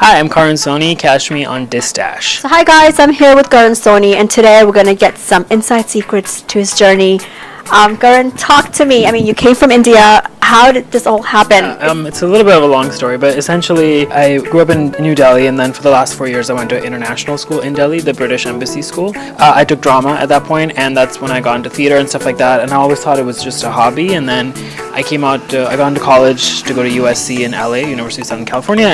Hi, I'm Karan Soni. Catch me on DissDash. So hi guys, I'm here with Karan Soni, and today we're gonna get some inside secrets to his journey. Karan, talk to me. I mean, you came from India. How did this all happen? It's a little bit of a long story, but essentially I grew up in New Delhi, and then for the last 4 years I went to international school in Delhi, the British Embassy School. I took drama at that point, and that's when I got into theater and stuff like that, and I always thought it was just a hobby. And then I got into college to go to USC in LA, University of Southern California,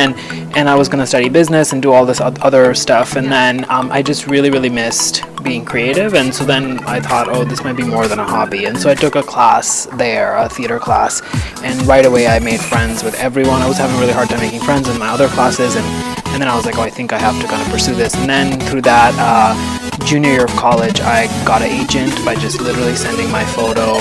and I was going to study business and do all this other stuff. And then I just really missed being creative, and so then I thought, oh, this might be more than a hobby. And so I took a class there, a theater class, and right away I made friends with everyone. I was having a really hard time making friends in my other classes, and then I was like, oh, I think I have to kind of pursue this. And then through that junior year of college, I got an agent by just literally sending my photo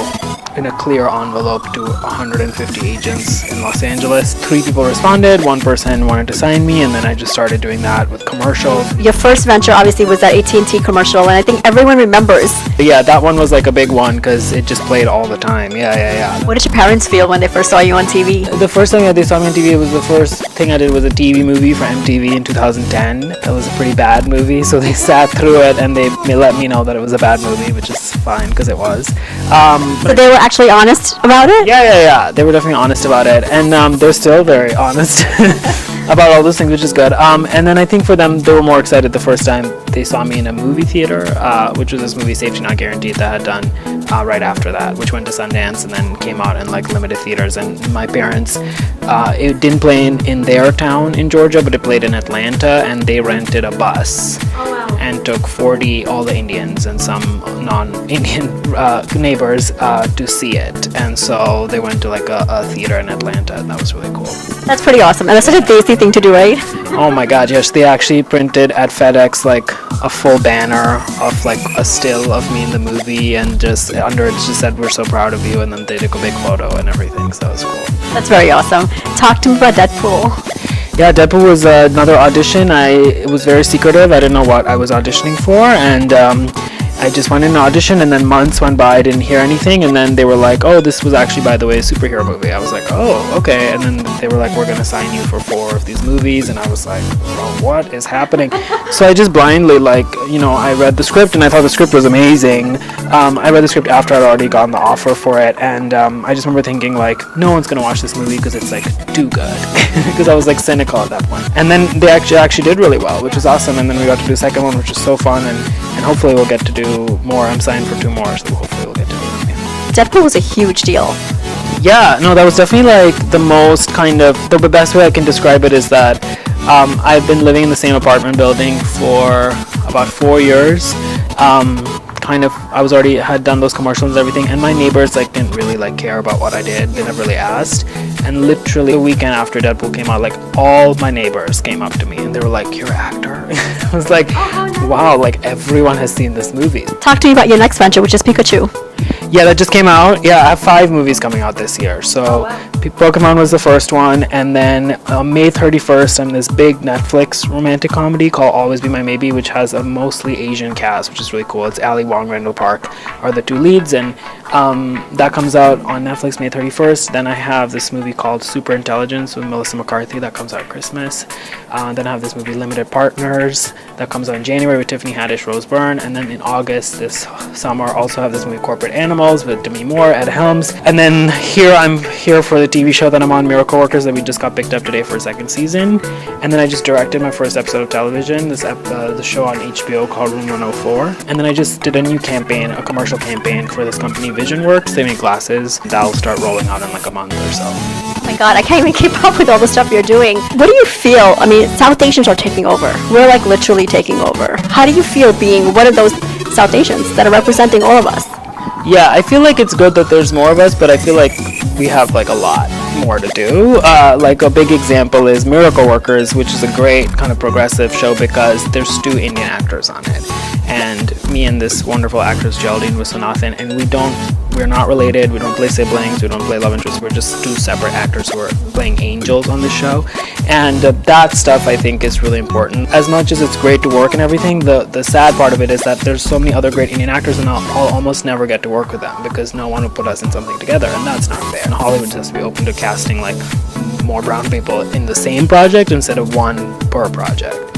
in a clear envelope to 150 agents in Los Angeles. 3 people responded, 1 person wanted to sign me, and then I just started doing that with commercials. Your first venture obviously was that AT&T commercial, and I think everyone remembers. Yeah, that one was like a big one because it just played all the time. Yeah. What did your parents feel when they first saw you on TV? The first time that they saw me on TV, it was the first thing I did was a TV movie for MTV in 2010. It was a pretty bad movie, so they sat through it and they let me know that it was a bad movie, which is fine because it was. So they were actually honest about it? Yeah. They were definitely honest about it, and they're still very honest about all those things, which is good. And then I think for them, they were more excited the first time they saw me in a movie theater, which was this movie Safety Not Guaranteed that I had done right after that, which went to Sundance and then came out in like limited theaters. And my parents, it didn't play in their town in Georgia, but it played in Atlanta, and they rented a bus. Oh, wow. And took 40 all the Indians and some non-Indian neighbors to see it. And so they went to like a theater in Atlanta, and that was really cool. That's pretty awesome, and that's such a tasty thing to do, right? Oh my god, yes. They actually printed at FedEx like a full banner of like a still of me in the movie, and just under it just said, "We're so proud of you," and then they took a big photo and everything, so that was cool. That's very awesome. Talk to me about Deadpool. Yeah, Deadpool was another audition. It was very secretive. I didn't know what I was auditioning for, and I just went in an audition, and then months went by, I didn't hear anything, and then they were like, oh, this was actually, by the way, a superhero movie. I was like, oh, okay. And then they were like, we're going to sign you for 4 of these movies, and I was like, oh, what is happening? So I just blindly, I read the script, and I thought the script was amazing. I read the script after I'd already gotten the offer for it, and I just remember thinking, like, no one's going to watch this movie because it's, like, too good, because I was, like, cynical at that point. And then they actually did really well, which was awesome, and then we got to do a second one, which was so fun, and hopefully we'll get to do more. I'm signed for 2 more, so hopefully we'll get to do them. Yeah. Deadpool was a huge deal. Yeah, no, that was definitely like the most the best way I can describe it is that I've been living in the same apartment building for about 4 years. I was already had done those commercials and everything, and my neighbors didn't really care about what I did. They never really asked. And literally the weekend after Deadpool came out, all my neighbors came up to me and they were like, "You're an actor." I was like, wow, everyone has seen this movie. Talk to me about your next venture, which is Pikachu. Yeah, that just came out. Yeah, I have 5 movies coming out this year. So Pokemon was the first one, and then May 31st, I'm in this big Netflix romantic comedy called Always Be My Maybe, which has a mostly Asian cast, which is really cool. It's Ali Wong, Randall Park are the 2 leads, and that comes out on Netflix May 31st. Then I have this movie called Super Intelligence with Melissa McCarthy that comes out at Christmas. Then I have this movie Limited Partners that comes out in January with Tiffany Haddish, Rose Byrne, and then in August this summer I also have this movie Corporate Animals with Demi Moore, Ed Helms, and then I'm here for the TV show that I'm on, Miracle Workers, that we just got picked up today for a 2nd season. And then I just directed my first episode of television, the show on HBO called Room 104. And then I just did a new campaign, a commercial campaign for this company VisionWorks. They make glasses. That'll start rolling out in a month or so. Oh my god, I can't even keep up with all the stuff you're doing. What do you feel? I mean, South Asians are taking over. We're literally taking over. How do you feel being one of those South Asians that are representing all of us? Yeah, I feel like it's good that there's more of us, but I feel like we have a lot more to do. A big example is Miracle Workers, which is a great kind of progressive show because there's 2 Indian actors on it. And me and this wonderful actress Geraldine Viswanathan, and we're not related, we don't play siblings, we don't play love interests, we're just 2 separate actors who are playing angels on the show. And that stuff I think is really important. As much as it's great to work and everything, the sad part of it is that there's so many other great Indian actors and I'll almost never get to work with them because no one will put us in something together, and that's not fair. And Hollywood has to be open to casting more brown people in the same project instead of one per project.